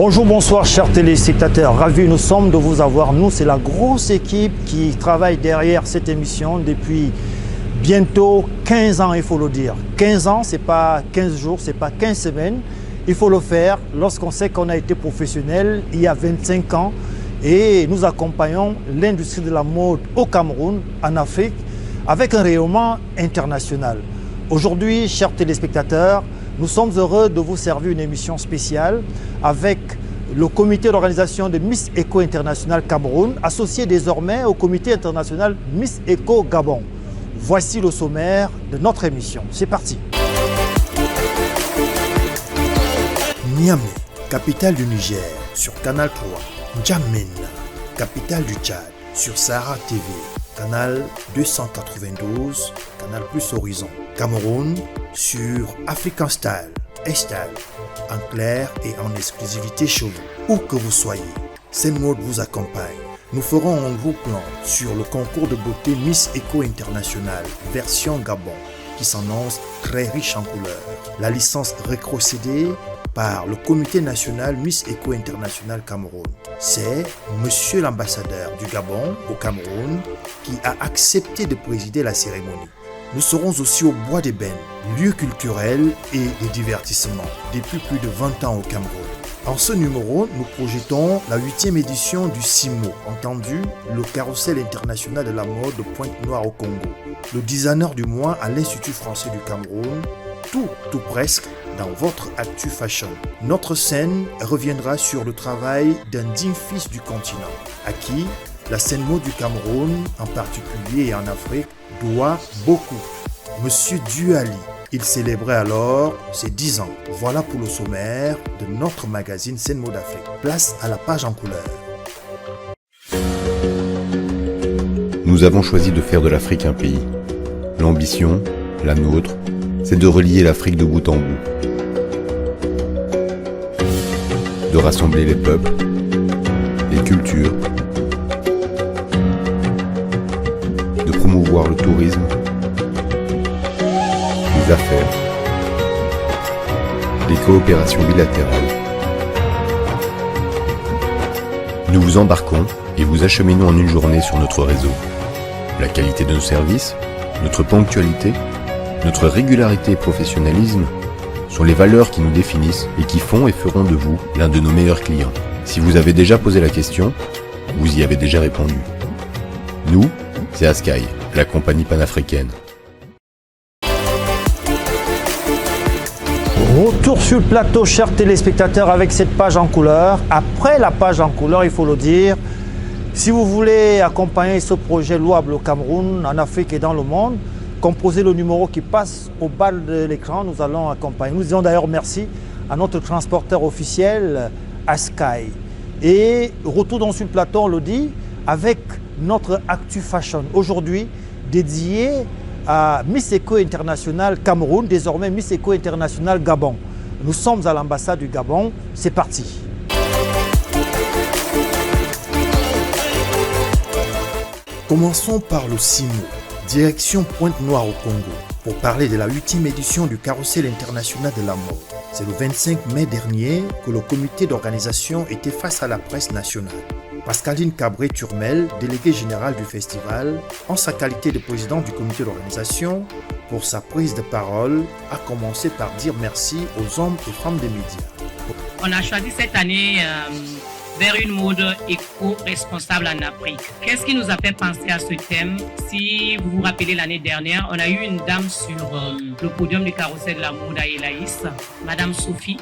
Bonjour, bonsoir chers téléspectateurs, ravis nous sommes de vous avoir. Nous, c'est la grosse équipe qui travaille derrière cette émission depuis bientôt 15 ans, il faut le dire. 15 ans, ce n'est pas 15 jours, ce n'est pas 15 semaines. Il faut le faire lorsqu'on sait qu'on a été professionnel il y a 25 ans et nous accompagnons l'industrie de la mode au Cameroun, en Afrique, avec un rayonnement international. Aujourd'hui, chers téléspectateurs, nous sommes heureux de vous servir une émission spéciale avec le comité d'organisation de Miss Eco International Cameroun, associé désormais au comité international Miss Eco Gabon. Voici le sommaire de notre émission. C'est parti. Niamey, capitale du Niger, sur Canal 3. N'Djamena, capitale du Tchad, sur Sahara TV, Canal 292, Canal Plus Horizon. Cameroun, sur African Style, Style, en clair et en exclusivité chez vous. Où que vous soyez, Senmode vous accompagne. Nous ferons un gros plan sur le concours de beauté Miss Eco International, version Gabon, qui s'annonce très riche en couleurs. La licence rétrocédée par le comité national Miss Eco International Cameroun. C'est monsieur l'ambassadeur du Gabon au Cameroun qui a accepté de présider la cérémonie. Nous serons aussi au Bois d'Ébène, lieu culturel et de divertissement depuis plus de 20 ans au Cameroun. En ce numéro, nous projetons la 8e édition du CIMO, entendu le Carrousel international de la mode de Pointe-Noire au Congo. Le designer du mois à l'Institut français du Cameroun, tout presque dans votre Actu Fashion. Notre scène reviendra sur le travail d'un digne fils du continent, à qui la scène mode du Cameroun, en particulier et en Afrique, doit beaucoup. Monsieur Duali, il célébrait alors ses 10 ans. Voilà pour le sommaire de notre magazine Scène Mode Afrique. Place à la page en couleur. Nous avons choisi de faire de l'Afrique un pays. L'ambition, la nôtre, c'est de relier l'Afrique de bout en bout. De rassembler les peuples, les cultures, de promouvoir le tourisme, les affaires, les coopérations bilatérales. Nous vous embarquons et vous acheminons en une journée sur notre réseau. La qualité de nos services, notre ponctualité, notre régularité et professionnalisme sont les valeurs qui nous définissent et qui font et feront de vous l'un de nos meilleurs clients. Si vous avez déjà posé la question, vous y avez déjà répondu. Nous, c'est Askai, la compagnie panafricaine. Retour sur le plateau, chers téléspectateurs, avec cette page en couleur. Après la page en couleur, il faut le dire, si vous voulez accompagner ce projet louable au Cameroun, en Afrique et dans le monde, composez le numéro qui passe au bas de l'écran, nous allons accompagner. Nous disons d'ailleurs merci à notre transporteur officiel, Askai. Et retour donc sur le plateau, on le dit, avec notre Actu Fashion. Aujourd'hui, dédié à Miss Eco International Cameroun, désormais Miss Eco International Gabon. Nous sommes à l'ambassade du Gabon, c'est parti. Commençons par le CIMO, direction Pointe-Noire au Congo, pour parler de la 8e édition du Carrousel international de la mode. C'est le 25 mai dernier que le comité d'organisation était face à la presse nationale. Pascaline Cabré-Turmel, déléguée générale du festival, en sa qualité de présidente du comité d'organisation, pour sa prise de parole, a commencé par dire merci aux hommes et femmes des médias. On a choisi cette année vers une mode éco-responsable en Afrique. Qu'est-ce qui nous a fait penser à ce thème? Si vous vous rappelez l'année dernière, on a eu une dame sur le podium du carrousel de la mode à Elaïs, Madame Sophie,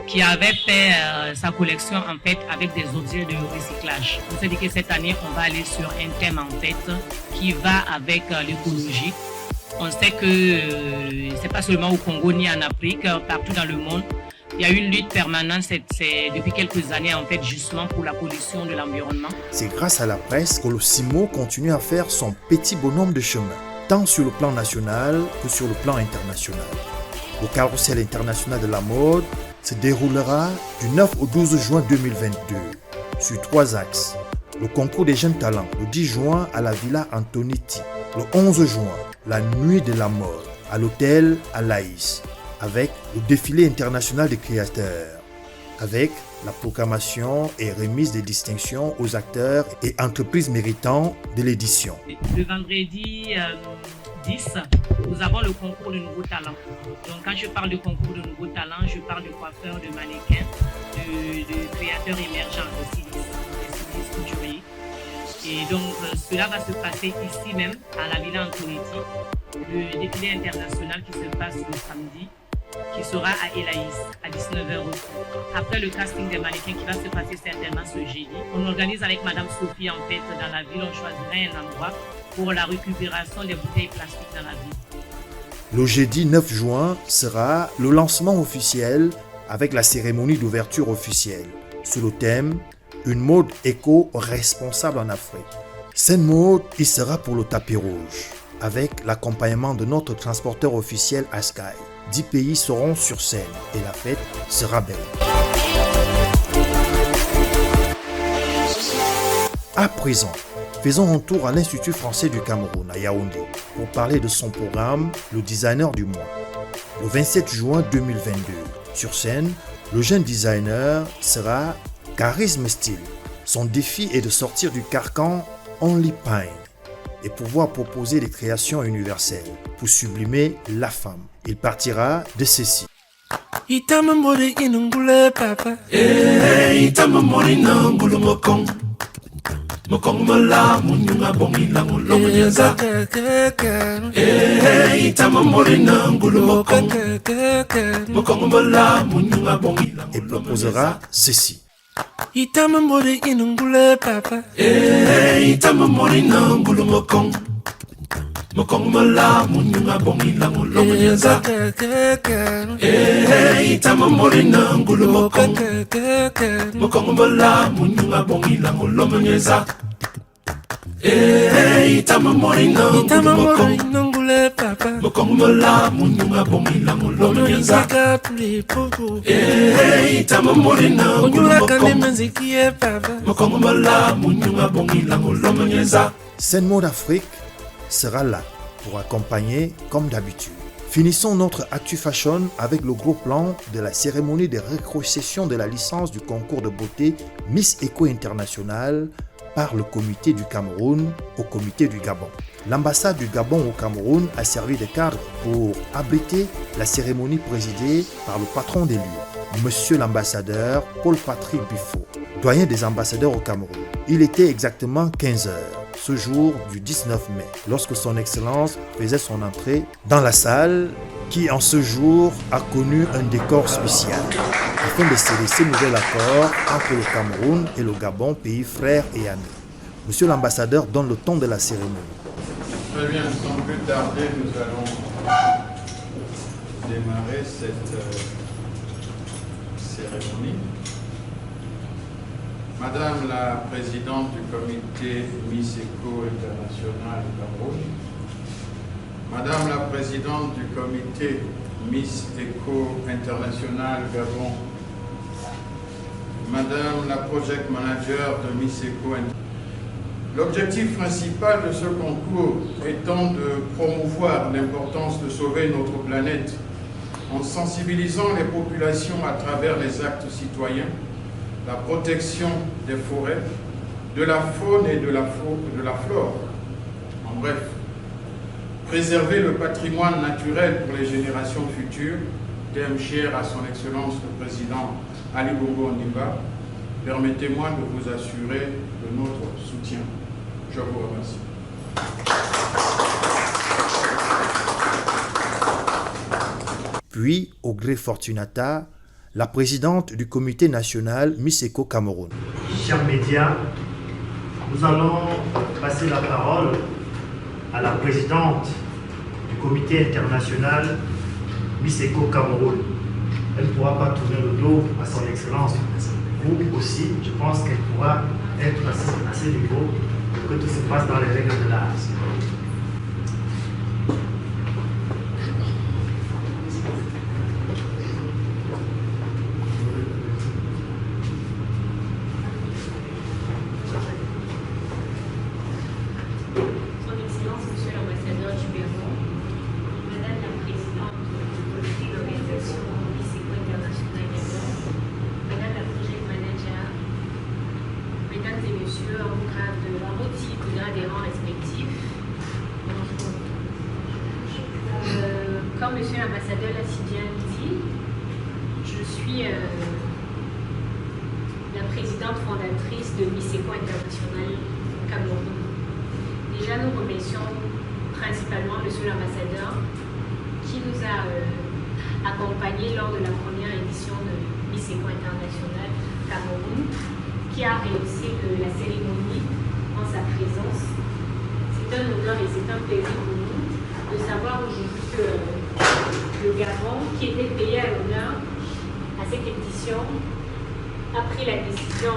qui avait fait sa collection en fait avec des objets de recyclage. On s'est dit que cette année, on va aller sur un thème en fait qui va avec l'écologie. On sait que c'est pas seulement au Congo ni en Afrique, partout dans le monde. Il y a une lutte permanente depuis quelques années en fait justement pour la pollution de l'environnement. C'est grâce à la presse que le CIMO continue à faire son petit bonhomme de chemin, tant sur le plan national que sur le plan international. Le Carrousel international de la mode se déroulera du 9 au 12 juin 2022 sur 3 axes. Le concours des jeunes talents le 10 juin à la Villa Antonetti. Le 11 juin, la nuit de la mode à l'hôtel Alaïs avec le défilé international des créateurs. avec la proclamation et remise des distinctions aux acteurs et entreprises méritants de l'édition. Le vendredi 10, nous avons le concours de nouveaux talents. Donc quand je parle de concours de nouveaux talents, je parle de coiffeurs, de mannequins, de créateurs émergents, de stylistes couturiers. Et donc cela va se passer ici même, à la Villa Antonetti, le défilé international qui se passe le samedi, qui sera à Elaïs, à 19h. Après le casting des mannequins qui va se passer certainement ce jeudi, on organise avec Madame Sophie en tête dans la ville, on choisirait un endroit pour la récupération des bouteilles plastiques dans la ville. Le jeudi 9 juin sera le lancement officiel avec la cérémonie d'ouverture officielle sous le thème « Une mode éco-responsable en Afrique ». Cette mode, il sera pour le tapis rouge avec l'accompagnement de notre transporteur officiel Askai. 10 pays seront sur scène et la fête sera belle. À présent, faisons un tour à l'Institut français du Cameroun à Yaoundé pour parler de son programme Le Designer du mois. Le 27 juin 2022, sur scène, le jeune designer sera Charisme Style. Son défi est de sortir du carcan Only Pine et pouvoir proposer des créations universelles pour sublimer la femme. Il partira de ceci. Itamamori inungule papa. Itamamori nangulu mokong. Mokong mala munyunga bongila ngulomnyeza. Itamamori nangulu mokong. Mokong mala munyunga bongila. Et proposera ceci. Itamamori inungule papa. Itamamori nangulu mokong. Mokong mala munyunga bongila ngulomnyeza. Itamamori nangulu mokong. Mokong mala munyunga bongila ngulomnyeza. Itamamori nangule papa. Mokong mala munyunga bongila ngulomnyeza. Itamamori nangulu mokong. Mokong mala munyunga bongila ngulomnyeza. Scène Mode Afrique sera là pour accompagner comme d'habitude. Finissons notre Actu Fashion avec le gros plan de la cérémonie de rétrocession de la licence du concours de beauté Miss Eco International par le comité du Cameroun au comité du Gabon. L'ambassade du Gabon au Cameroun a servi de cadre pour abriter la cérémonie présidée par le patron des lieux, Monsieur l'ambassadeur Paul-Patrick Buffo, doyen des ambassadeurs au Cameroun. Il était exactement 15h. Ce jour du 19 mai, lorsque son Excellence faisait son entrée dans la salle qui en ce jour a connu un décor spécial afin de sceller ce nouvel accord entre le Cameroun et le Gabon, pays frères et amis. Monsieur l'ambassadeur donne le ton de la cérémonie. Très bien, sans plus tarder, nous allons démarrer cette cérémonie. Madame la Présidente du Comité Miss Eco International Cameroun, Madame la Présidente du Comité Miss Eco International Gabon, Madame la Project Manager de Miss Eco International. L'objectif principal de ce concours étant de promouvoir l'importance de sauver notre planète en sensibilisant les populations à travers les actes citoyens, la protection des forêts, de la faune et de la flore. En bref, préserver le patrimoine naturel pour les générations futures, thème cher à son Excellence le Président Ali Bongo Ondimba. Permettez-moi de vous assurer de notre soutien. Je vous remercie. Puis, au gré Fortunata, la présidente du comité national Miss Eco Cameroun. Chers médias, nous allons passer la parole à la présidente du comité international Miss Eco Cameroun. Elle ne pourra pas tourner le dos à son Excellence. Vous aussi, je pense qu'elle pourra être à ce niveau pour que tout se passe dans les règles de l'art. Madame la Project titres d'adhérents respectifs. Comme M. l'ambassadeur l'a si bien dit, je suis la présidente fondatrice de MISECO International Cameroun. Déjà, nous remercions principalement M. l'ambassadeur qui nous a accompagnés lors de la première édition de MISECO International Cameroun, qui a réussi la cérémonie en sa présence. C'est un honneur et c'est un plaisir pour nous de savoir aujourd'hui que le Gabon, qui était payé à l'honneur à cette édition, a pris la décision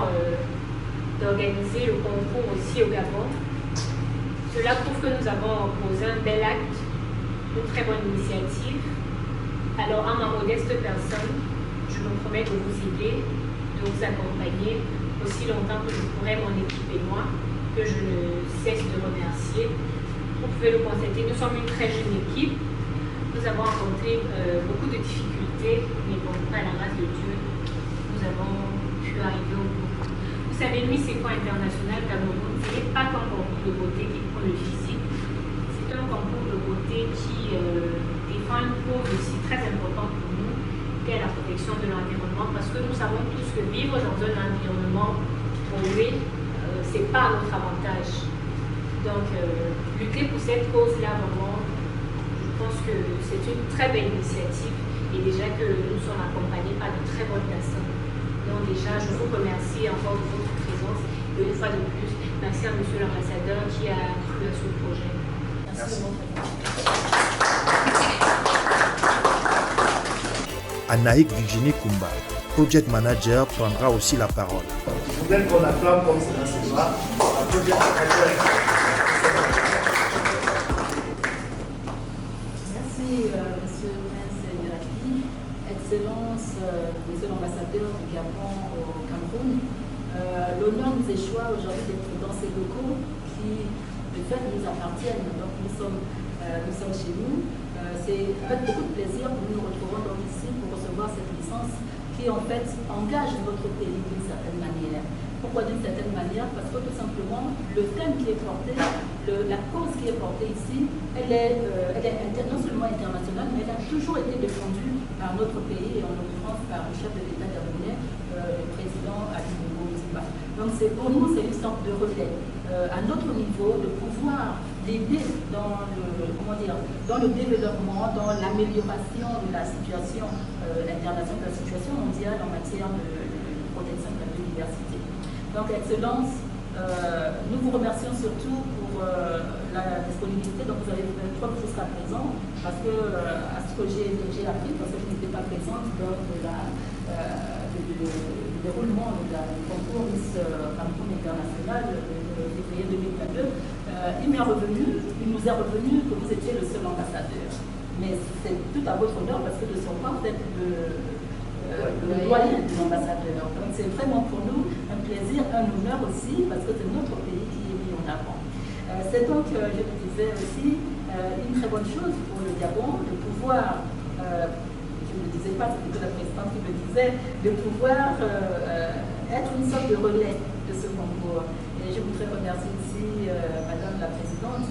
d'organiser le concours aussi au Gabon. Cela prouve que nous avons posé un bel acte, une très bonne initiative. Alors, en ma modeste personne, je me promets de vous aider, de vous accompagner aussi longtemps que je pourrai, mon équipe et moi, que je ne cesse de remercier. Vous pouvez le constater, nous sommes une très jeune équipe. Nous avons rencontré beaucoup de difficultés, mais bon, par la grâce de Dieu, nous avons pu arriver au bout. Vous savez, MISECO International Cameroun, ce n'est pas qu'un concours de beauté qui prend le physique, c'est un concours de beauté qui défend une cause aussi très importante pour nous, qui est la protection de l'environnement, parce que nous savons tous que vivre dans un environnement pollué, ce n'est pas à notre avantage. Donc, lutter pour cette cause-là, vraiment, je pense que c'est une très belle initiative et déjà que nous sommes accompagnés par de très bonnes personnes. Donc déjà, je vous remercie encore de votre présence et une fois de plus, merci à M. l'ambassadeur qui a cru à ce projet. Merci de votre attention. Anaïk Virginie Kumba, Project Manager, prendra aussi la parole. Je voudrais qu'on acclame comme c'est dans ce soir la Project Manager. Monsieur le Prince Yaraki, Excellence, Monsieur l'ambassadeur du Gabon au Cameroun, l'honneur nous échoit aujourd'hui d'être dans ces locaux qui, de fait, nous appartiennent. Donc nous sommes chez nous. C'est avec beaucoup de plaisir que nous nous retrouvons donc ici pour recevoir cette licence qui en fait engage notre pays d'une certaine manière. Pourquoi d'une certaine manière? Parce que tout simplement, le thème qui est porté, la cause qui est portée ici, elle est non seulement internationale, mais elle a toujours été défendue par notre pays, et en l'occurrence par le chef de l'État gabonais, le président Ali Bongo Ondimba. Donc pour nous, c'est une sorte de relais à notre niveau de pouvoir l'aider dans le développement, dans l'amélioration de la situation internationale, de la situation mondiale en matière de protection de la biodiversité. Donc, Excellence, nous vous remercions surtout pour la disponibilité. Donc, vous avez fait preuve jusqu'à présent, parce que, à ce que j'ai appris, parce que je n'étais pas présente lors de du déroulement du concours Miss Cameroun International de février 2022, il nous est revenu que vous étiez le seul ambassadeur. Mais c'est tout à votre honneur, parce que de son part, vous êtes le doyen de l'ambassadeur. Donc c'est vraiment pour nous un plaisir, un honneur aussi, parce que c'est notre pays qui est mis en avant. C'est donc, je le disais aussi, une très bonne chose pour le Gabon de pouvoir, je ne le disais pas, c'était que la présidente qui le disait, de pouvoir être une sorte de relais de ce concours. Et je voudrais remercier ici Madame la Présidente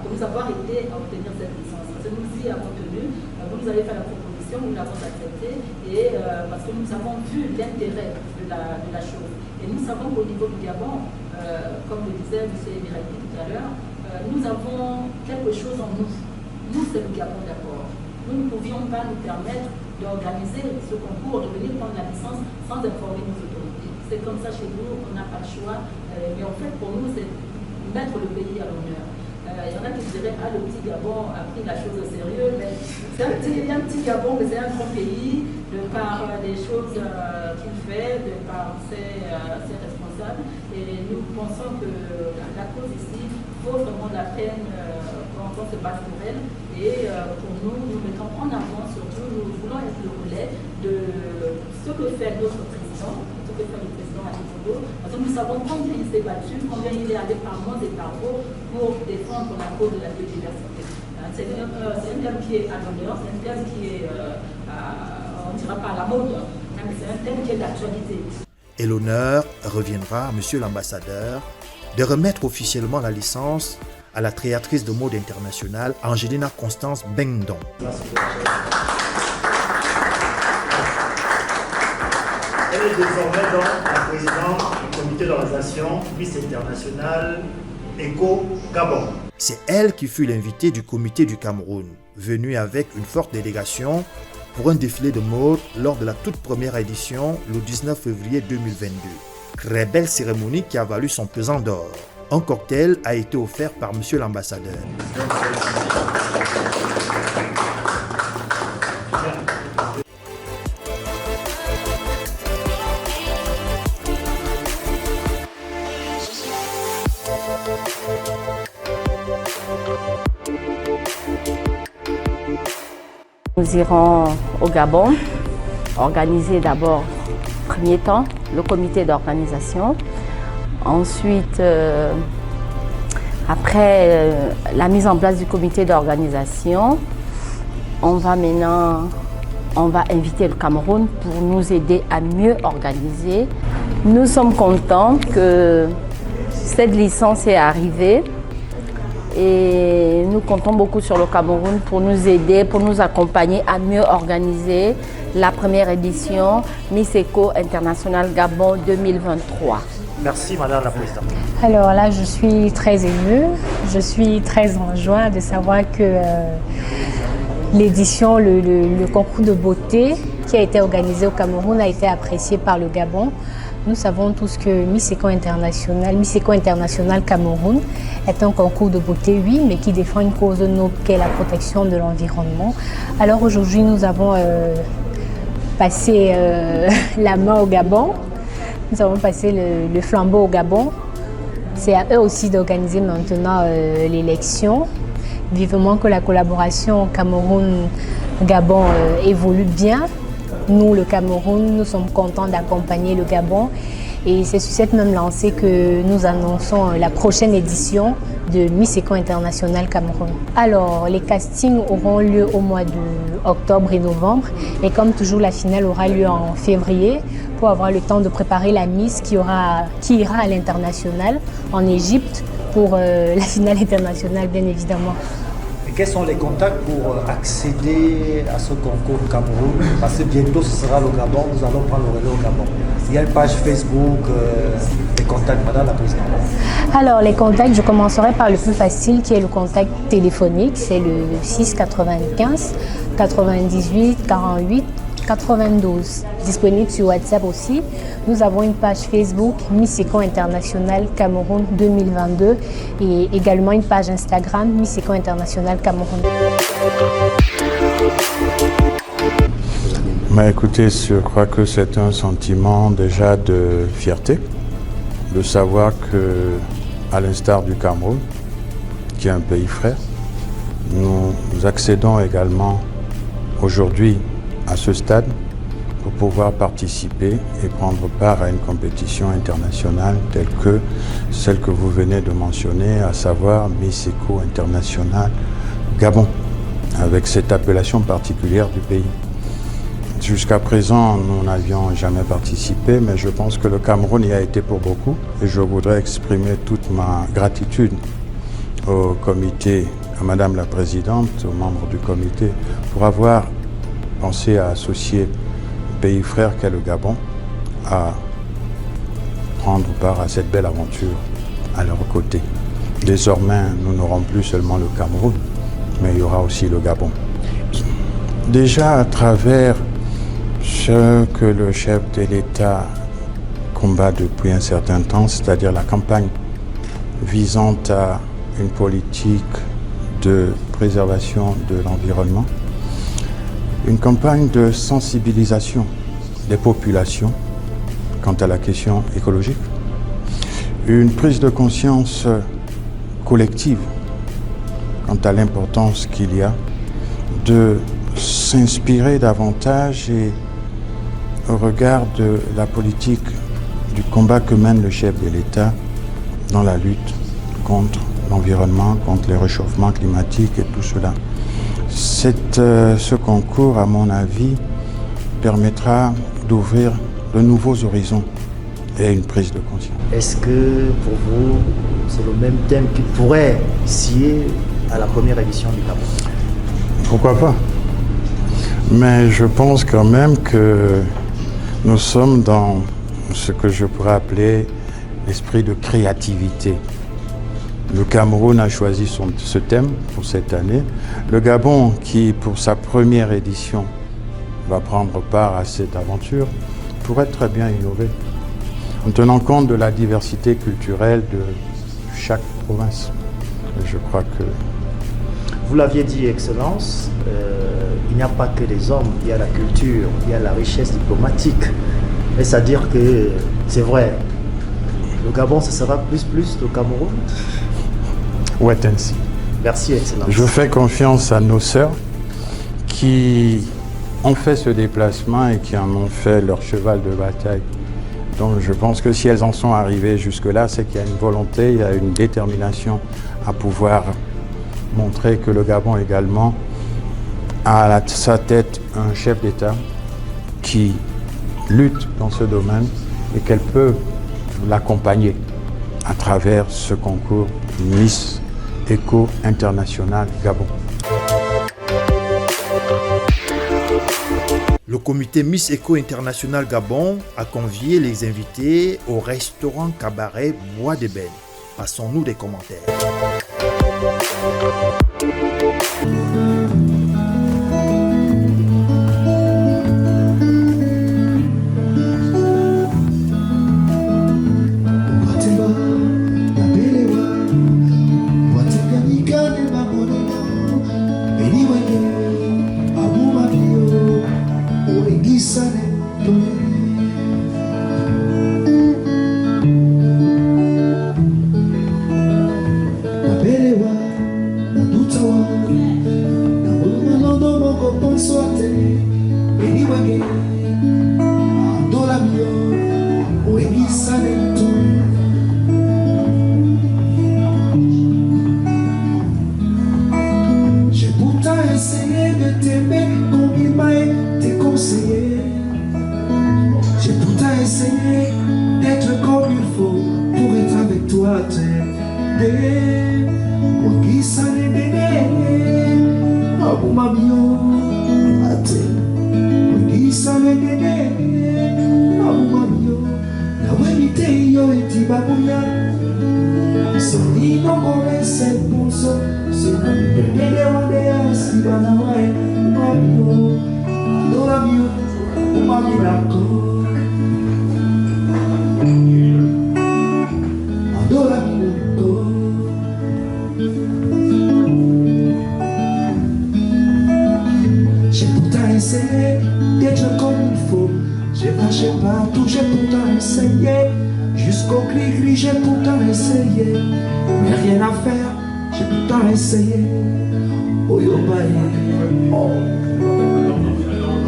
pour nous avoir aidé à obtenir cette licence. Parce que nous y avons tenu, vous nous avez fait la proposition, nous l'avons acceptée, et parce que nous avons vu l'intérêt de la chose. Et nous savons qu'au niveau du Gabon, comme le disait M. Emirati tout à l'heure, nous avons quelque chose en nous. Nous, c'est le Gabon d'abord. Nous ne pouvions pas nous permettre d'organiser ce concours, de venir prendre la licence sans informer nos autorités. C'est comme ça chez nous, on n'a pas le choix. Mais en fait, pour nous, c'est mettre le pays à l'honneur. Il y en a qui diraient, ah, le petit Gabon a pris la chose au sérieux, mais c'est un petit Gabon, mais c'est un grand pays, de par les choses qu'il fait, de par ses responsables. Et nous pensons que la cause ici vaut vraiment la peine quand on se bat pour elle. Et pour nous mettons en avant, surtout, nous voulons être le relais de ce que fait notre président, ce que fait le président Ali Bongo, parce que nous savons combien il s'est battu, combien il est allé par monts et par hauts pour défendre la cause de la biodiversité. C'est un thème qui est à l'honneur, c'est un thème qui est, on ne dira pas à la mode, mais c'est un thème qui est d'actualité. Et l'honneur reviendra à Monsieur l'ambassadeur de remettre officiellement la licence à la créatrice de mode internationale Angelina Constance Bengdon. Elle est désormais donc la présidente du comité d'organisation Miss International Eco Gabon. C'est elle qui fut l'invitée du comité du Cameroun, venue avec une forte délégation pour un défilé de mode lors de la toute première édition le 19 février 2022. Très belle cérémonie qui a valu son pesant d'or. Un cocktail a été offert par Monsieur l'ambassadeur. Nous irons au Gabon, organiser d'abord, premier temps, le comité d'organisation. Ensuite, après la mise en place du comité d'organisation, on va inviter le Cameroun pour nous aider à mieux organiser. Nous sommes contents que cette licence est arrivée. Et nous comptons beaucoup sur le Cameroun pour nous aider, pour nous accompagner à mieux organiser la première édition Miss Eco International Gabon 2023. Merci Madame la Présidente. Alors là, je suis très émue, je suis très en joie de savoir que l'édition, le concours de beauté qui a été organisé au Cameroun a été apprécié par le Gabon. Nous savons tous que Miss Eco International Cameroun est un concours de beauté, oui, mais qui défend une cause noble qu'est la protection de l'environnement. Alors aujourd'hui, nous avons passé la main au Gabon. Nous avons passé le flambeau au Gabon. C'est à eux aussi d'organiser maintenant l'élection. Vivement que la collaboration Cameroun-Gabon évolue bien. Nous, le Cameroun, nous sommes contents d'accompagner le Gabon. Et c'est sur cette même lancée que nous annonçons la prochaine édition de Miss Eco International Cameroun. Alors, les castings auront lieu au mois d'octobre et novembre. Et comme toujours, la finale aura lieu en février pour avoir le temps de préparer la Miss qui ira à l'international en Égypte pour la finale internationale, bien évidemment. Quels sont les contacts pour accéder à ce concours au Cameroun? Parce que bientôt ce sera le Gabon, nous allons prendre le relais au Gabon. Il y a une page Facebook, les contacts, Madame la Présidente. Alors les contacts, je commencerai par le plus facile qui est le contact téléphonique, c'est le 6 95 98 48 92. Disponible sur WhatsApp aussi. Nous avons une page Facebook Miss Eco International Cameroun 2022 et également une page Instagram Miss Eco International Cameroun. Mais écoutez, je crois que c'est un sentiment déjà de fierté, de savoir que, à l'instar du Cameroun, qui est un pays frère, nous accédons également aujourd'hui à ce stade pour pouvoir participer et prendre part à une compétition internationale telle que celle que vous venez de mentionner, à savoir Miss Eco International Gabon, avec cette appellation particulière du pays. Jusqu'à présent, nous n'avions jamais participé, mais je pense que le Cameroun y a été pour beaucoup et je voudrais exprimer toute ma gratitude au comité, à Madame la Présidente, aux membres du comité, pour avoir pensé à associer le pays frère qu'est le Gabon à prendre part à cette belle aventure à leur côté. Désormais, nous n'aurons plus seulement le Cameroun, mais il y aura aussi le Gabon. Déjà à travers ce que le chef de l'État combat depuis un certain temps, c'est-à-dire la campagne visant à une politique de préservation de l'environnement, une campagne de sensibilisation des populations quant à la question écologique, une prise de conscience collective quant à l'importance qu'il y a de s'inspirer davantage et au regard de la politique du combat que mène le chef de l'État dans la lutte contre l'environnement, contre les réchauffements climatiques et tout cela. Ce concours, à mon avis, permettra d'ouvrir de nouveaux horizons et une prise de conscience. Est-ce que pour vous, c'est le même thème qui pourrait scier à la première édition du Gabon? Pourquoi pas? Mais je pense quand même que nous sommes dans ce que je pourrais appeler l'esprit de créativité. Le Cameroun a choisi ce thème pour cette année. Le Gabon, qui pour sa première édition va prendre part à cette aventure, pourrait très bien innover en tenant compte de la diversité culturelle de chaque province. Et je crois que... Vous l'aviez dit, Excellence, il n'y a pas que des hommes, il y a la culture, il y a la richesse diplomatique. Mais c'est-à-dire que c'est vrai, le Gabon, ce sera plus le Cameroun? Wait and see. Merci, Excellence. Je fais confiance à nos sœurs qui ont fait ce déplacement et qui en ont fait leur cheval de bataille. Donc je pense que si elles en sont arrivées jusque-là, c'est qu'il y a une volonté, il y a une détermination à pouvoir montrer que le Gabon également a à sa tête un chef d'État qui lutte dans ce domaine et qu'elle peut l'accompagner à travers ce concours Miss Eco International Gabon. Le comité Miss Eco International Gabon a convié les invités au restaurant cabaret Bois d'Ébène. Passons-nous des commentaires. J'ai pourtant essayé de t'aimer comme il m'a été conseillé. J'ai pourtant essayé d'être comme il faut pour être avec toi. J'ai pourtant essayé d'être comme il faut. J'ai marché partout, j'ai pourtant essayé. Jusqu'au gris-gris, j'ai pourtant essayé. Mais rien à faire, j'ai pourtant essayé. Oh yo baye, oh.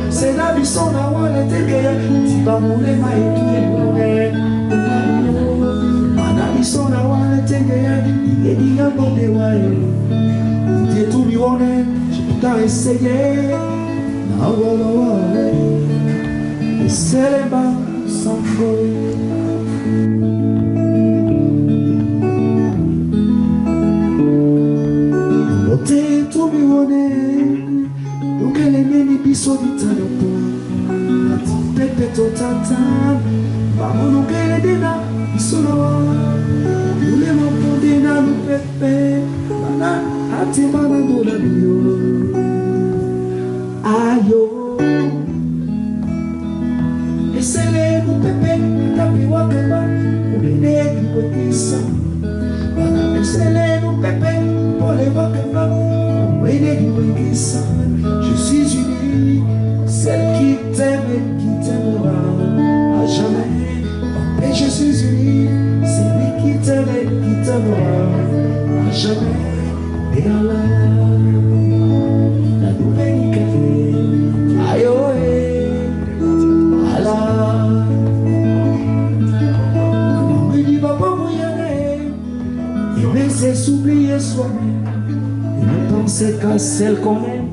C'est la vie son awa le tegeye. Tiba moule ma etu mana vie son awa le tegeye. Ige diga bonde wae. Ite tout mione, j'ai pourtant essayé. Na wala wale, et c'est les bas sans goye. Te tu mi wone, ukele meni biso vitano po. Nati pepe to tata, vamos ukele dena biso lawa. Ule mo dena lu pepe, mana ati mana dola biyo. Ayo, esele nu pepe, tapi wakaba, ulene kiwekisa. Mana esele nu pepe. Je suis unie, celle qui t'aime et qui t'aimera à jamais. Et je suis unie, celle qui t'aime et qui t'aimera à jamais. Et Allah, la nouvelle café, aïe Allah. On me dit papa pour y aller, aimer c'est s'oublier soi-même. Ne penser qu'à celle qu'on aime.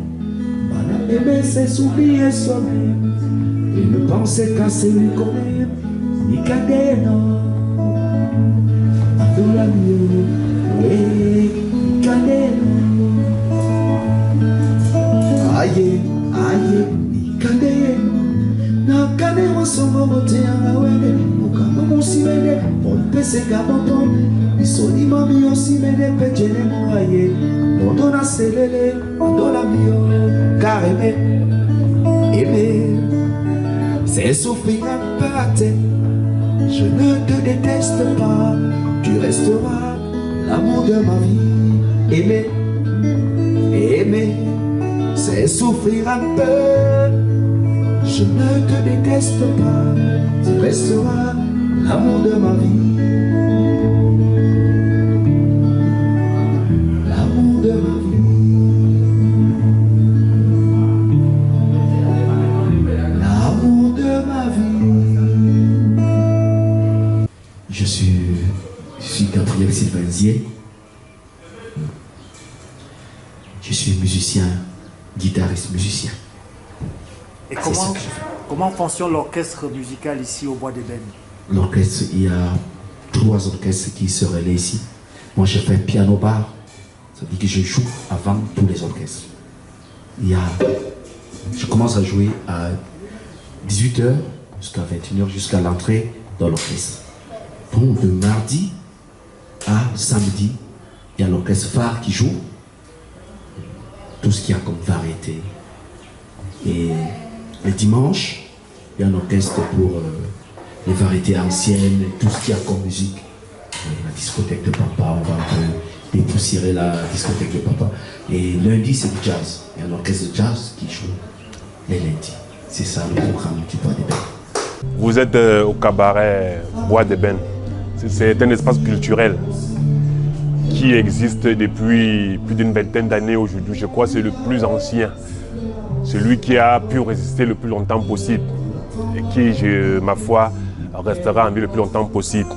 Aimer c'est s'oublier soi-même. Et ne penser qu'à celui qu'on aime. Ni Cadeno, Adolamio, Cadeno. Aye, Cadeno. Nakane wasongo mote awele, mukama musibele, pompese gaboto, isoni mami osimele pejele moaye, mondona selele, ondola mio, car aimer, c'est souffrir un peu à terre. Je ne te déteste pas, tu resteras l'amour de ma vie. Aimer, c'est souffrir un peu. Je ne te déteste pas, tu resteras l'amour de ma vie. L'amour de ma vie. L'amour de ma vie. Je suis Gabriel Sylvanzier. Je suis musicien, guitariste musicien. Et comment fonctionne l'orchestre musical ici au Bois d'Ébène? L'orchestre, il y a 3 orchestres qui se relaient ici. Moi, je fais piano-bar. Ça veut dire que je joue avant tous les orchestres. Je commence à jouer à 18h jusqu'à 21h, jusqu'à l'entrée dans l'orchestre. Donc, de mardi à samedi, il y a l'orchestre phare qui joue. Tout ce qu'il y a comme variété. Et le dimanche, il y a un orchestre pour les variétés anciennes, tout ce qu'il y a comme musique. La discothèque de papa, on va un peu dépoussiérer la discothèque de papa. Et lundi, c'est du jazz. Il y a un orchestre de jazz qui joue les lundis. C'est ça le programme du Bois d'Ébène. Vous êtes au cabaret Bois d'Ébène. C'est un espace culturel qui existe depuis plus d'une vingtaine d'années aujourd'hui. Je crois que c'est le plus ancien. Celui qui a pu résister le plus longtemps possible et qui, ma foi, restera en vie le plus longtemps possible.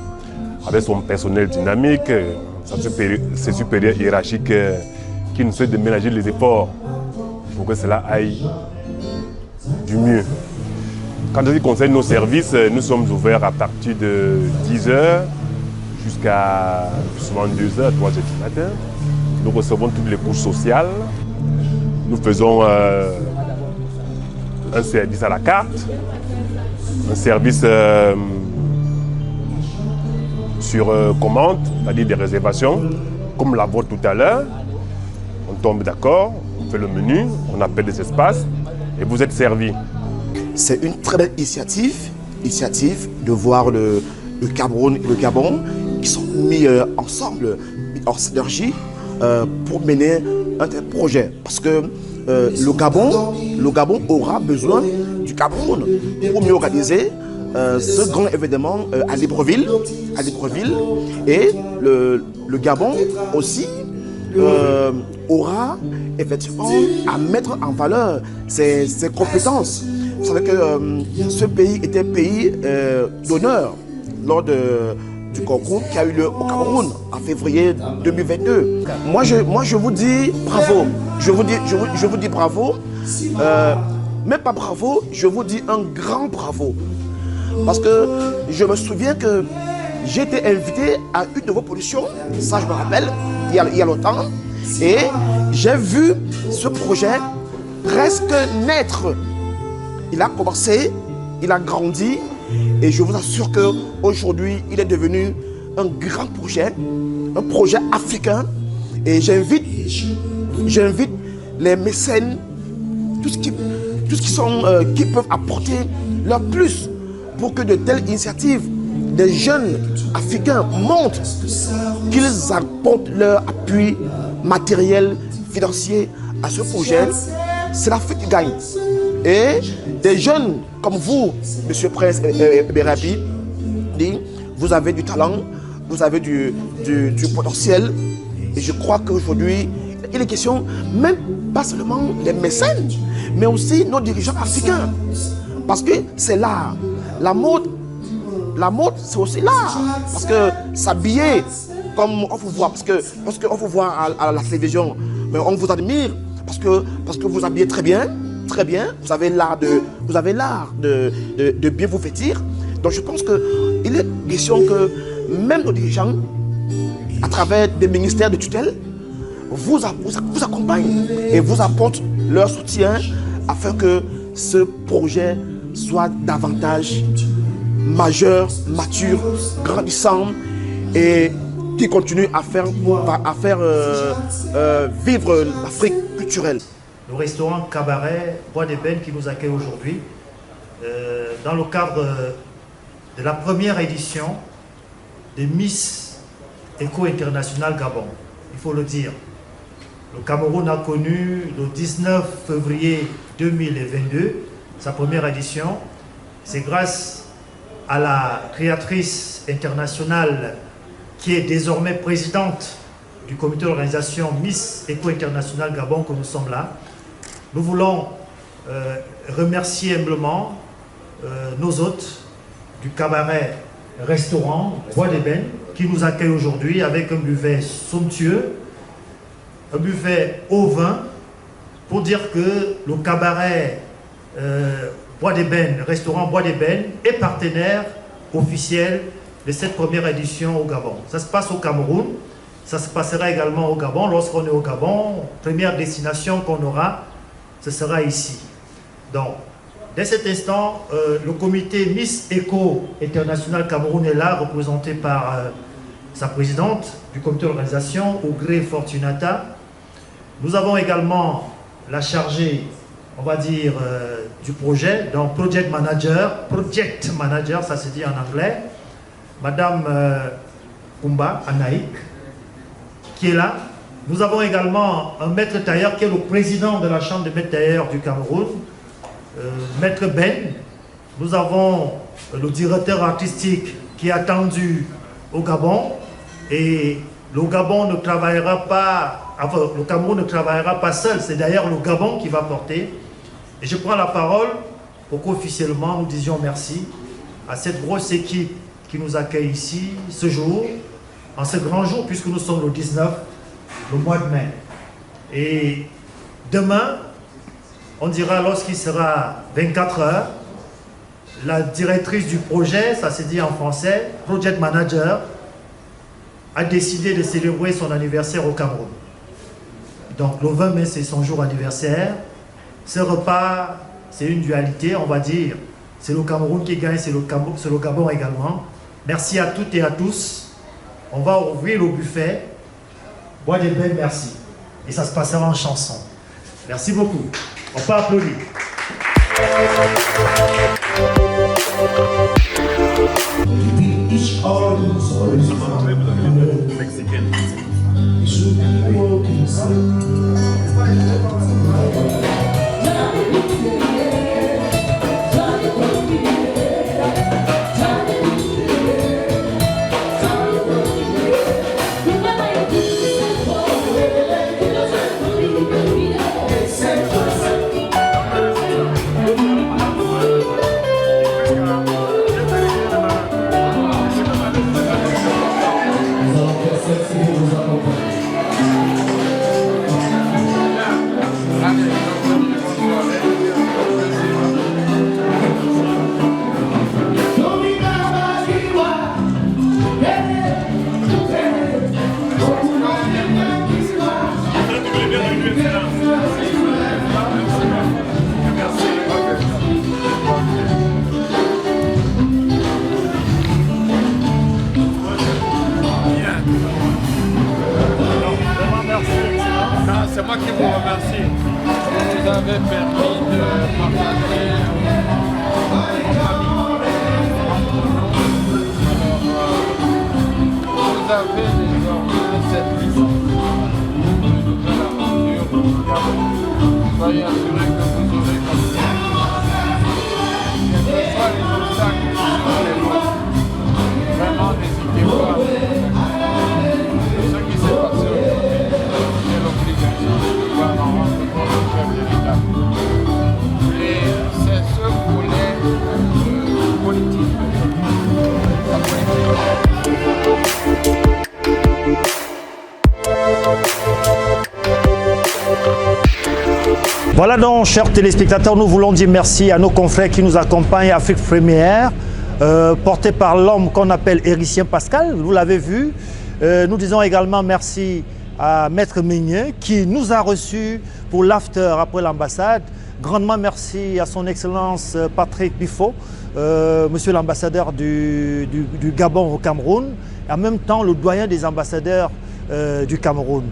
Avec son personnel dynamique, ses supérieurs hiérarchiques qui ne souhaitent de ménager les efforts pour que cela aille du mieux. Quand il concerne nos services, nous sommes ouverts à partir de 10h jusqu'à souvent 2h, 3h du matin. Nous recevons toutes les couches sociales. Nous faisons un service à la carte, un service sur commande, c'est-à-dire des réservations, comme la vôtre tout à l'heure. On tombe d'accord, on fait le menu, on appelle des espaces et vous êtes servi. C'est une très belle initiative de voir le Cameroun et le Gabon qui sont mis ensemble, en synergie, pour mener un tel projet. Parce que le Gabon aura besoin du Cameroun pour mieux organiser ce grand événement à Libreville. Et le Gabon aussi aura effectivement à mettre en valeur ses compétences. Vous savez que ce pays était pays d'honneur lors du concours qui a eu lieu au Cameroun en février 2022. Moi je vous dis bravo. Je vous dis bravo. Même pas bravo, je vous dis un grand bravo. Parce que je me souviens que j'ai été invité à une de vos productions, ça je me rappelle, il y a longtemps. Et j'ai vu ce projet presque naître. Il a commencé, il a grandi. Et je vous assure qu'aujourd'hui, il est devenu un grand projet, un projet africain. Et j'invite les mécènes, tous qui peuvent apporter leur plus pour que de telles initiatives, des jeunes africains montrent qu'ils apportent leur appui matériel, financier à ce projet. C'est l'Afrique qui gagne. Et des jeunes comme vous, M. Prince Berabi, vous avez du talent, vous avez du potentiel. Et je crois qu'aujourd'hui, il est question, même pas seulement les mécènes, mais aussi nos dirigeants africains. Parce que c'est l'art. La mode, c'est aussi l'art. Parce que s'habiller, comme on vous voit, parce qu'on vous voit à la télévision, mais on vous admire, parce que vous habillez très bien. Très bien, vous avez l'art de bien vous vêtir. Donc je pense qu'il il est question que même nos dirigeants, à travers des ministères de tutelle, vous accompagnent et vous apportent leur soutien afin que ce projet soit davantage majeur, mature, grandissant et qui continue à faire vivre l'Afrique culturelle. Le restaurant Cabaret Bois d'Ébène qui nous accueille aujourd'hui dans le cadre de la première édition de Miss Eco International Gabon. Il faut le dire. Le Cameroun a connu le 19 février 2022 sa première édition. C'est grâce à la créatrice internationale qui est désormais présidente du comité d'organisation Miss Eco International Gabon que nous sommes là. Nous voulons remercier humblement nos hôtes du cabaret restaurant Bois d'Ébène qui nous accueille aujourd'hui avec un buffet somptueux, un buffet au vin, pour dire que le cabaret Bois d'Ébène, restaurant Bois d'Ébène, est partenaire officiel de cette première édition au Gabon. Ça se passe au Cameroun, ça se passera également au Gabon. Lorsqu'on est au Gabon, première destination qu'on aura, ce sera ici. Donc, dès cet instant, le comité Miss Eco International Cameroun est là, représenté par sa présidente du comité d'organisation, Ougré Fortunata. Nous avons également la chargée, on va dire, du projet, donc Project Manager, ça se dit en anglais, Madame Kumba Anaïk, qui est là. Nous avons également un maître tailleur qui est le président de la chambre de maîtres tailleurs du Cameroun, Maître Ben. Nous avons le directeur artistique qui est attendu au Gabon, et le Gabon ne travaillera pas, enfin, le Cameroun ne travaillera pas seul, c'est d'ailleurs le Gabon qui va porter. Et je prends la parole pour qu'officiellement nous disions merci à cette grosse équipe qui nous accueille ici ce jour, en ce grand jour, puisque nous sommes le 19, le mois de mai. Et demain, on dira lorsqu'il sera 24 heures, la directrice du projet, ça se dit en français, Project Manager, a décidé de célébrer son anniversaire au Cameroun. Donc le 20 mai, c'est son jour anniversaire. Ce repas, c'est une dualité, on va dire. C'est le Cameroun qui gagne, c'est le Gabon également. Merci à toutes et à tous. On va ouvrir le buffet. Bois d'Ébène, merci. Et ça se passera en chanson. Merci beaucoup. On peut applaudir. C'est moi qui vous remercie. Vous nous avez permis de partager en famille. Vous avez désormais cette licence de nouvelle aventure au Gabon. Soyez assurés que vous aurez comme ça. Quels que soient les obstacles sur les routes, vraiment n'hésitez pas à vous contacter. Ce qui s'est passé aujourd'hui, j'ai l'obligation de pouvoir m'en rendre compte très véritable. Et c'est ce volet politique. Voilà donc, chers téléspectateurs, nous voulons dire merci à nos confrères qui nous accompagnent à Afrique Première. porté par l'homme qu'on appelle Héricien Pascal, vous l'avez vu. Nous disons également merci à Maître Meunier qui nous a reçus pour l'after après l'ambassade. Grandement merci à son Excellence Patrick Bifo, Monsieur l'ambassadeur du Gabon au Cameroun, et en même temps le doyen des ambassadeurs du Cameroun.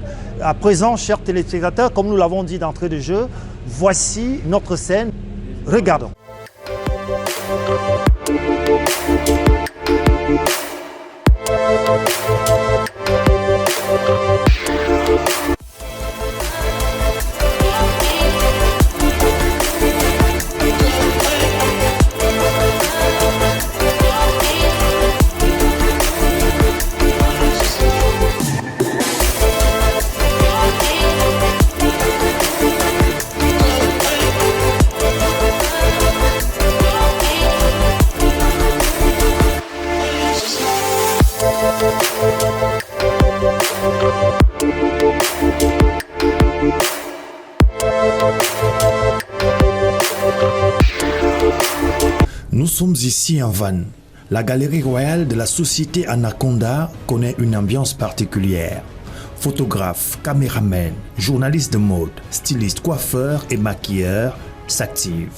À présent, chers téléspectateurs, comme nous l'avons dit d'entrée de jeu, voici notre scène. Regardons. Nous sommes ici en Vannes. La galerie royale de la société Anaconda connaît une ambiance particulière. Photographes, caméramens, journalistes de mode, stylistes, coiffeurs et maquilleurs s'activent.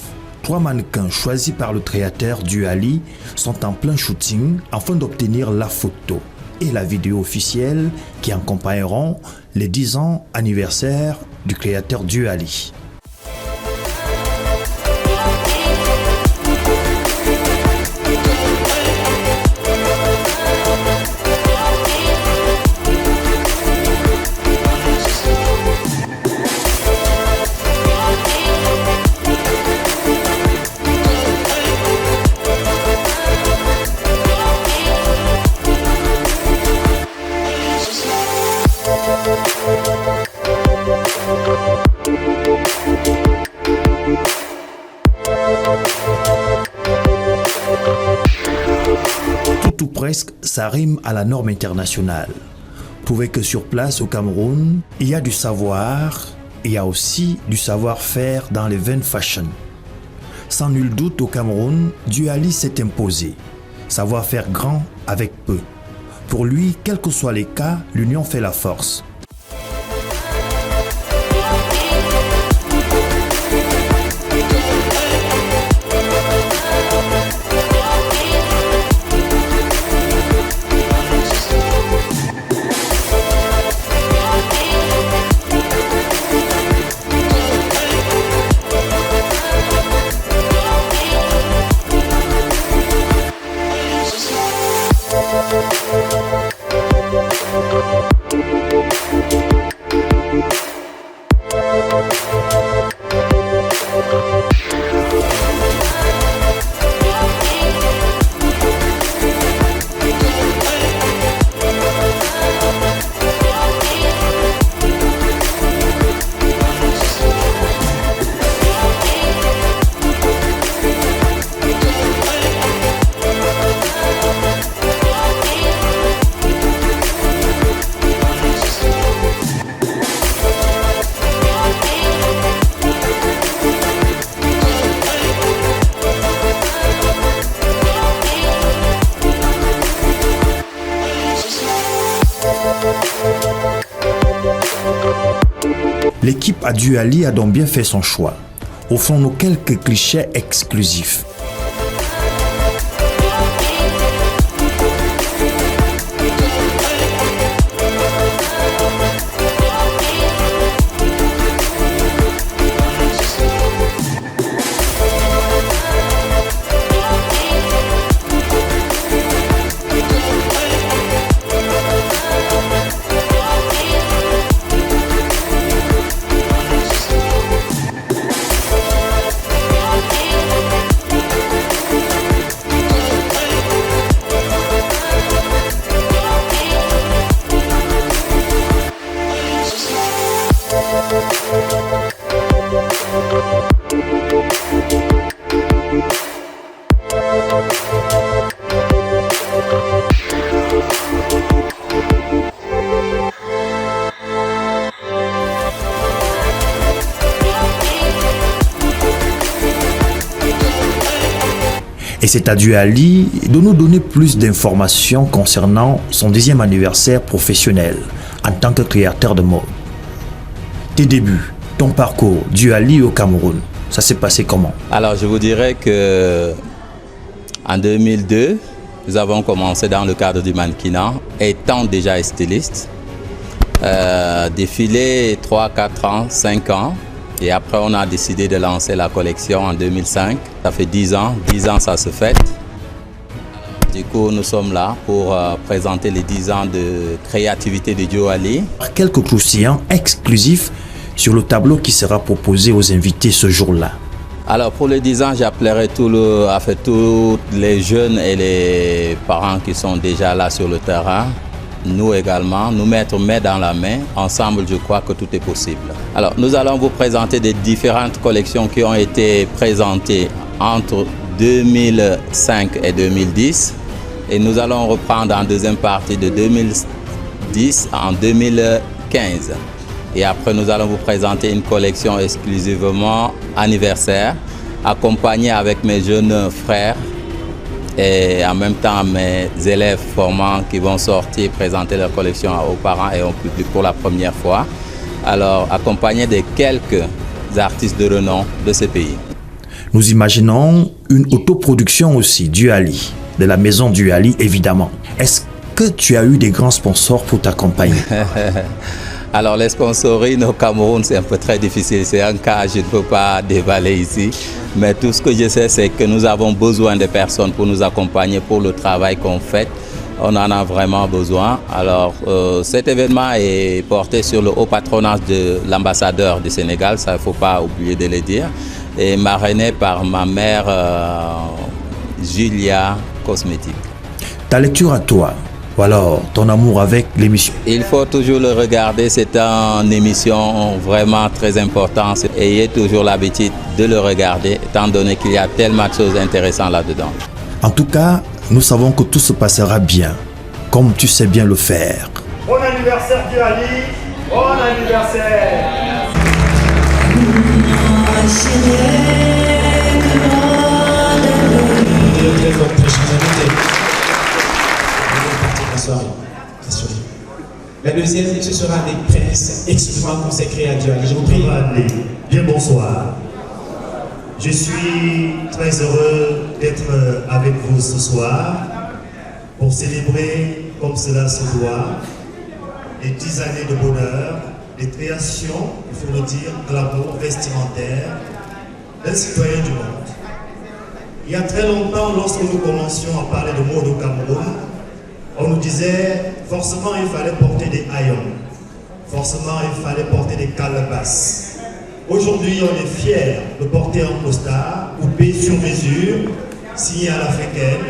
3 mannequins choisis par le créateur Duali sont en plein shooting afin d'obtenir la photo et la vidéo officielle qui accompagneront les 10 ans anniversaire du créateur Duali. Tout ou presque, ça rime à la norme internationale. Prouvez que sur place au Cameroun, il y a du savoir, il y a aussi du savoir-faire dans les veines fashion. Sans nul doute au Cameroun, Duali s'est imposé. Savoir faire grand avec peu. Pour lui, quels que soient les cas, l'union fait la force. L'équipe à Duali a donc bien fait son choix. Offrons-nous quelques clichés exclusifs. Et c'est à Duali de nous donner plus d'informations concernant son 10e anniversaire professionnel en tant que créateur de mode. Tes débuts, ton parcours, Duali au Cameroun, ça s'est passé comment? Alors je vous dirais que en 2002, nous avons commencé dans le cadre du mannequinat, étant déjà styliste, défilé 3, 4 ans, 5 ans. Et après, on a décidé de lancer la collection en 2005. Ça fait 10 ans. 10 ans, ça se fête. Du coup, nous sommes là pour présenter les 10 ans de créativité de Duali. Quelques croustillants exclusifs sur le tableau qui sera proposé aux invités ce jour-là. Alors, pour les 10 ans, j'appellerai tous les jeunes et les parents qui sont déjà là sur le terrain. Nous également, nous mettre main dans la main. Ensemble, je crois que tout est possible. Alors, nous allons vous présenter des différentes collections qui ont été présentées entre 2005 et 2010. Et nous allons reprendre en deuxième partie de 2010 en 2015. Et après, nous allons vous présenter une collection exclusivement anniversaire, accompagnée avec mes jeunes frères et en même temps mes élèves formants qui vont sortir présenter leur collection aux parents et au public pour la première fois. Alors, accompagné de quelques artistes de renom de ce pays. Nous imaginons une autoproduction aussi, Duali, de la maison Duali évidemment. Est-ce que tu as eu des grands sponsors pour t'accompagner? Alors les sponsoring au Cameroun, c'est un peu très difficile. C'est un cas que je ne peux pas dévaler ici. Mais tout ce que je sais, c'est que nous avons besoin de personnes pour nous accompagner pour le travail qu'on fait. On en a vraiment besoin. Alors cet événement est porté sur le haut patronage de l'ambassadeur du Sénégal, ça il ne faut pas oublier de le dire, et marrainé par ma mère Julia Cosmétique. Ta lecture à toi, ou alors ton amour avec l'émission? Il faut toujours le regarder, c'est une émission vraiment très importante. Ayez toujours l'habitude de le regarder, étant donné qu'il y a tellement de choses intéressantes là-dedans. En tout cas, nous savons que tout se passera bien, comme tu sais bien le faire. Bon anniversaire Duali, bon anniversaire. La deuxième, ce sera des princes exclusivement consacrés à Duali. Je vous prie. Bien bonsoir. Je suis très heureux d'être avec vous ce soir pour célébrer, comme cela se doit, les 10 années de bonheur, les créations, il faut le dire, glamour, vestimentaire, d'un citoyen du monde. Il y a très longtemps, lorsque nous commencions à parler de mode au Cameroun, on nous disait forcément il fallait porter des haillons, forcément il fallait porter des calebasses. Aujourd'hui, on est fiers de porter un costard coupé sur mesure, signé à l'africaine,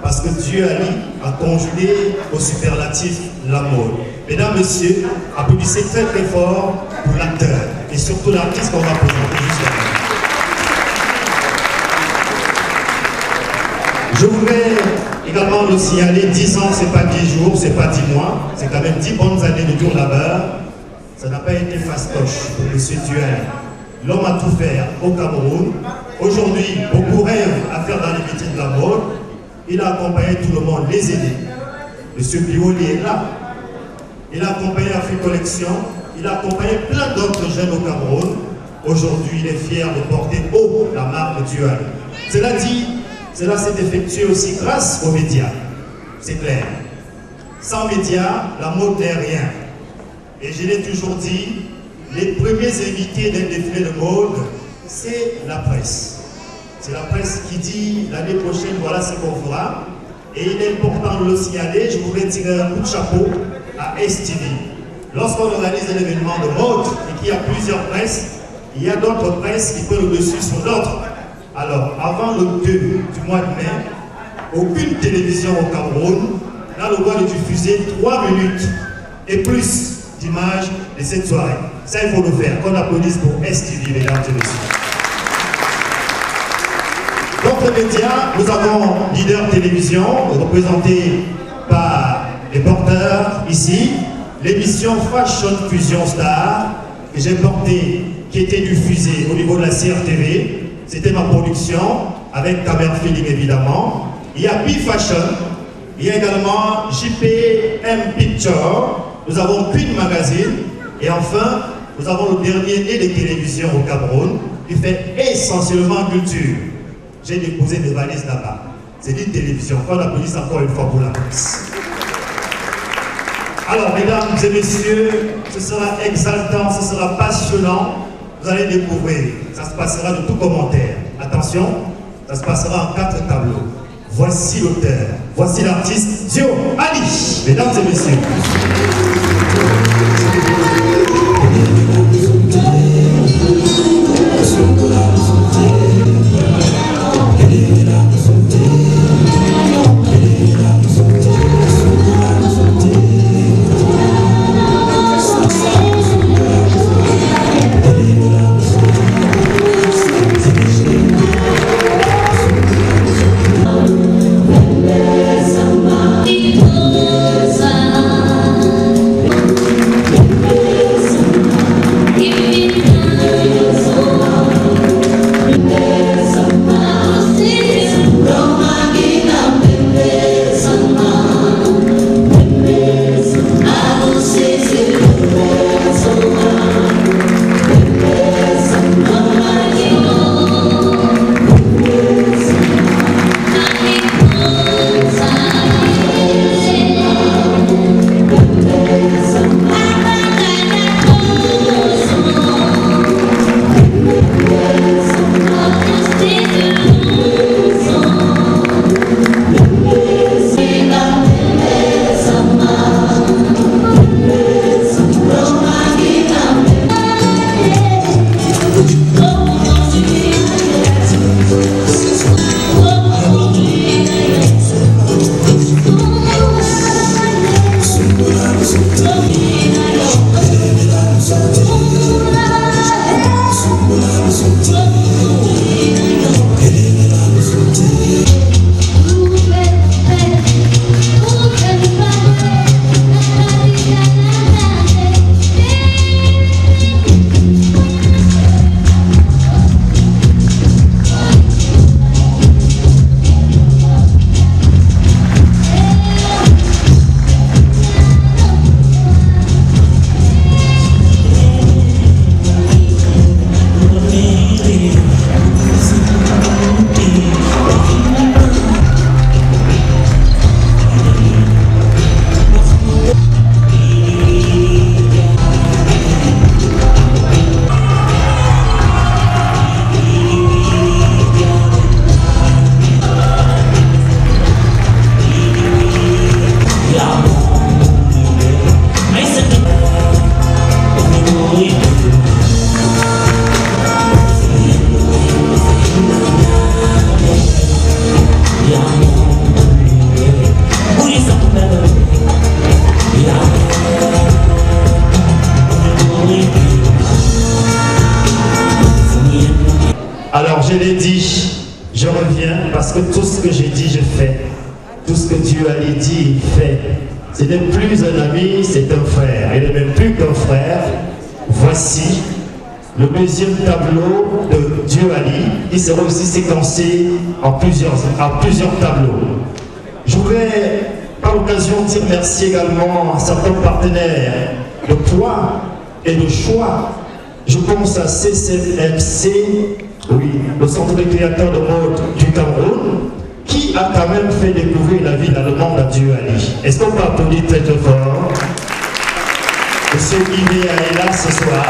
parce que Duali a conjugué au superlatif la mode. Mesdames, Messieurs, applaudissez très très fort pour l'acteur et surtout l'artiste qu'on va présenter juste là. Je voudrais également le signaler, 10 ans, c'est pas 10 jours, c'est pas 10 mois, c'est quand même 10 bonnes années de dur labeur. Ça n'a pas été fastoche pour M. Duali. L'homme a tout fait au Cameroun. Aujourd'hui, beaucoup rêvent à faire dans les métiers de la mode. Il a accompagné tout le monde, les aider. M. Bioli est là. Il a accompagné Afrique Collection. Il a accompagné plein d'autres jeunes au Cameroun. Aujourd'hui, il est fier de porter haut la marque Duali. Cela dit, cela s'est effectué aussi grâce aux médias. C'est clair. Sans médias, la mode n'est rien. Et je l'ai toujours dit, les premiers invités d'un défilé de mode, c'est la presse. C'est la presse qui dit l'année prochaine, voilà ce qu'on fera. Et il est important de le signaler, je voudrais tirer un coup de chapeau à STV. Lorsqu'on organise un événement de mode et qu'il y a plusieurs presses, il y a d'autres presses qui prennent le dessus sur d'autres. Alors, avant le 2 du mois de mai, aucune télévision au Cameroun n'a le droit de diffuser 3 minutes et plus d'images de cette soirée. Ça, il faut le faire. Qu'on applaudisse pour STV, mesdames et messieurs. D'autres médias, nous avons Leader Télévision, représenté par les porteurs ici. L'émission Fashion Fusion Star, que j'ai portée, qui était diffusée au niveau de la CRTV. C'était ma production. avec Camera Feeling évidemment. Il y a B-Fashion, il y a également JPM Picture, nous avons Queen Magazine, et enfin, nous avons le dernier né des télévisions au Cameroun, qui fait essentiellement culture. J'ai déposé des valises là-bas. C'est une télévision. Qu'on applaudisse encore une fois pour la presse. Alors, mesdames et messieurs, ce sera exaltant, ce sera passionnant. Vous allez découvrir. Ça se passera de tout commentaire. Attention, ça se passera en 4 tableaux. Voici l'auteur, voici l'artiste Dio Ali. Mesdames et messieurs. Alors je l'ai dit, je reviens parce que tout ce que j'ai dit, je fais. Tout ce que Dieu a dit, il fait. Ce n'est plus un ami, c'est un frère. Il n'est même plus qu'un frère. Voici le deuxième tableau de Dieu Ali. Il sera aussi séquencé en plusieurs tableaux. Je voudrais, par l'occasion, dire merci également à certains partenaires de poids et de choix. Je pense à CCMC, oui, le Centre des créateurs de mode du Cameroun, qui a quand même fait découvrir la ville allemande à Dieu Ali. Est-ce qu'on peut applaudir très très fort? Monsieur Guinéa est là ce soir.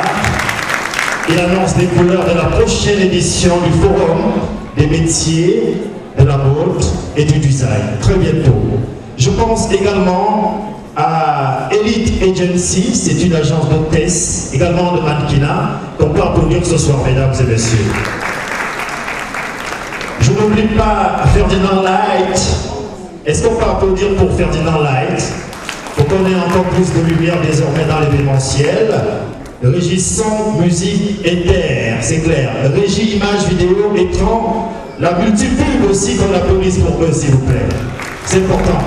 Il annonce les couleurs de la prochaine édition du Forum des métiers de la mode et du design, très bientôt. Je pense également à Elite Agency, c'est une agence d'hôtesse, également de mannequinat, qu'on peut applaudir ce soir, mesdames et messieurs. Je n'oublie pas Ferdinand Light. Est-ce qu'on peut applaudir pour Ferdinand Light? Pour qu'on ait encore plus de lumière désormais dans l'événementiel. Régie son, musique et terre, c'est clair. Régie image, vidéo, écran. La multipub aussi qu'on applaudisse pour eux, s'il vous plaît. C'est important.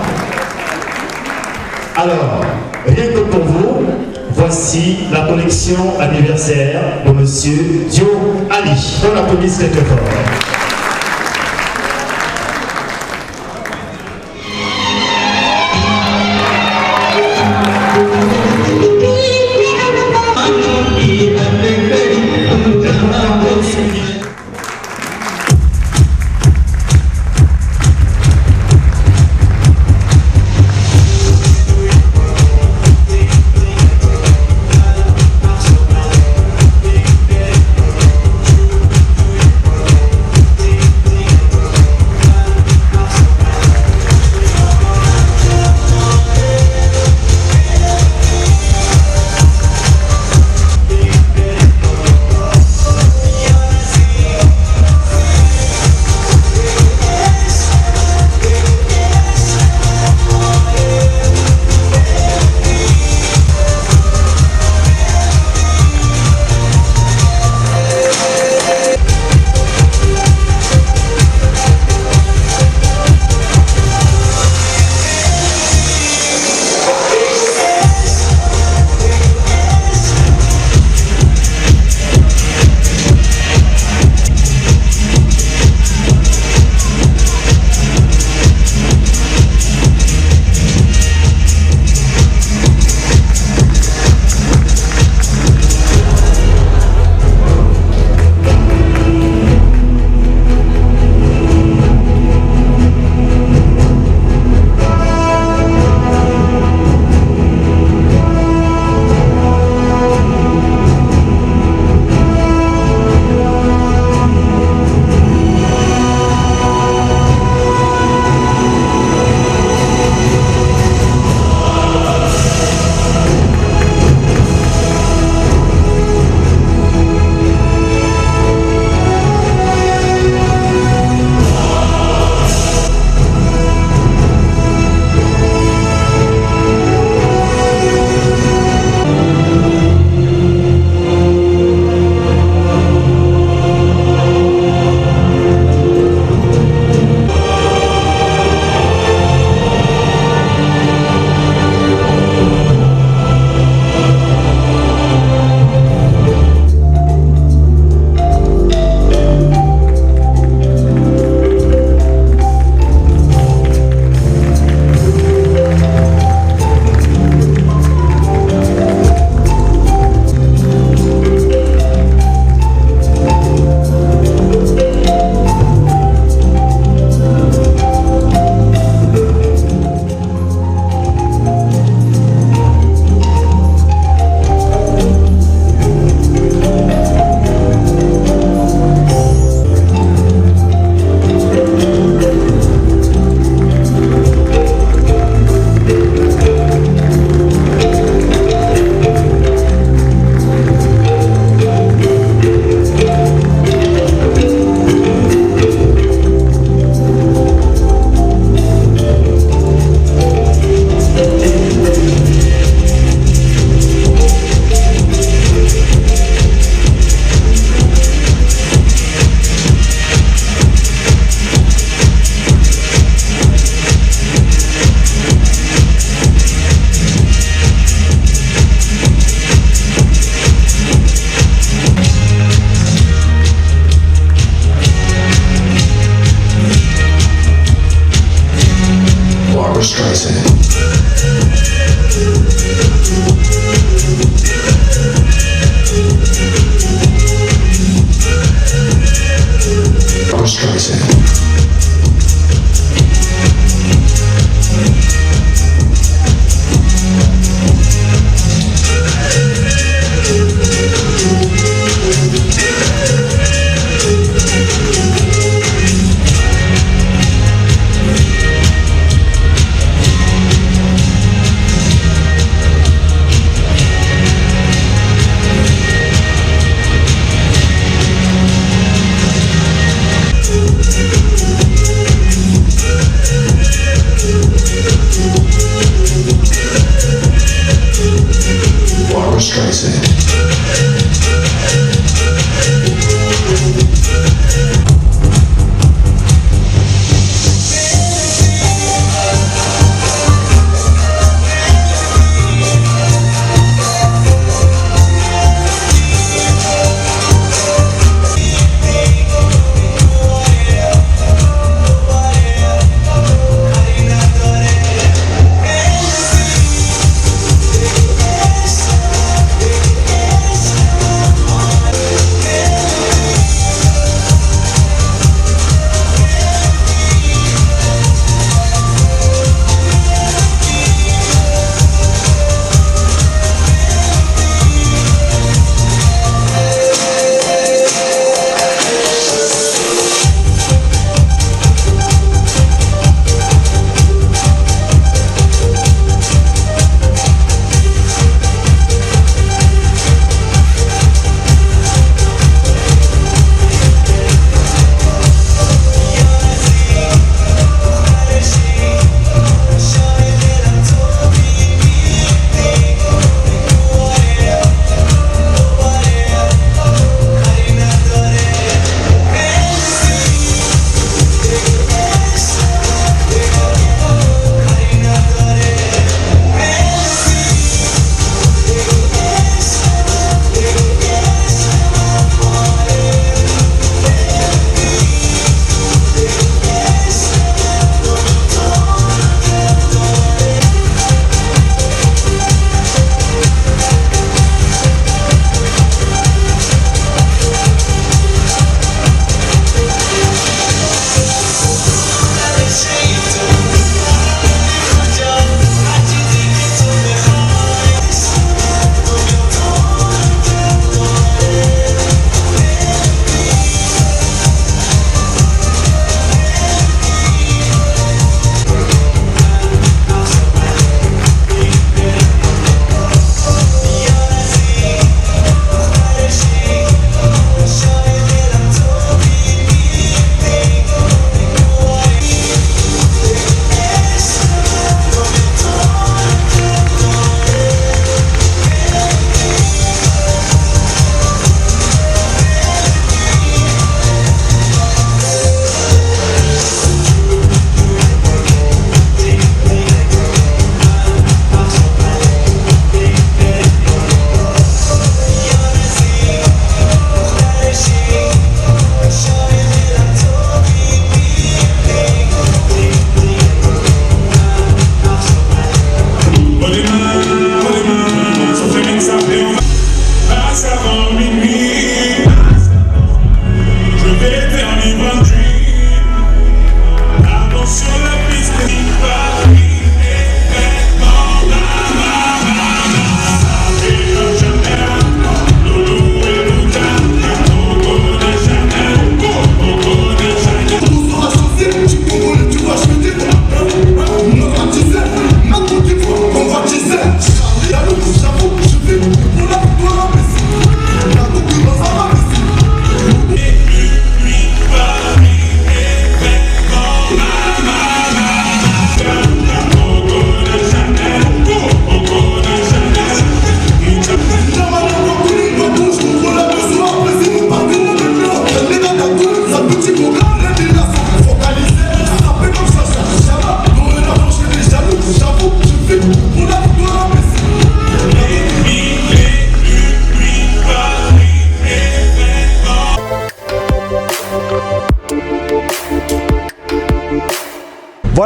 Alors, rien que pour vous, voici la collection anniversaire de Monsieur Dio Ali. On applaudisse très fort.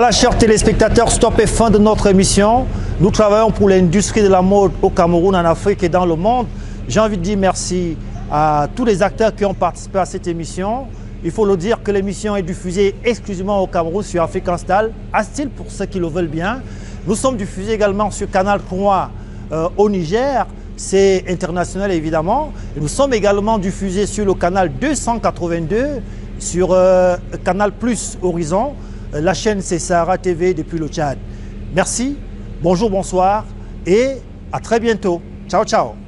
Voilà, chers téléspectateurs, stop et fin de notre émission. Nous travaillons pour l'industrie de la mode au Cameroun, en Afrique et dans le monde. J'ai envie de dire merci à tous les acteurs qui ont participé à cette émission. Il faut le dire que l'émission est diffusée exclusivement au Cameroun sur African Style, à style pour ceux qui le veulent bien. Nous sommes diffusés également sur Canal 3 au Niger, c'est international évidemment. Et nous sommes également diffusés sur le canal 282, sur Canal Plus Horizon. La chaîne c'est Sahara TV depuis le Tchad. Merci, bonjour, bonsoir et à très bientôt. Ciao, ciao.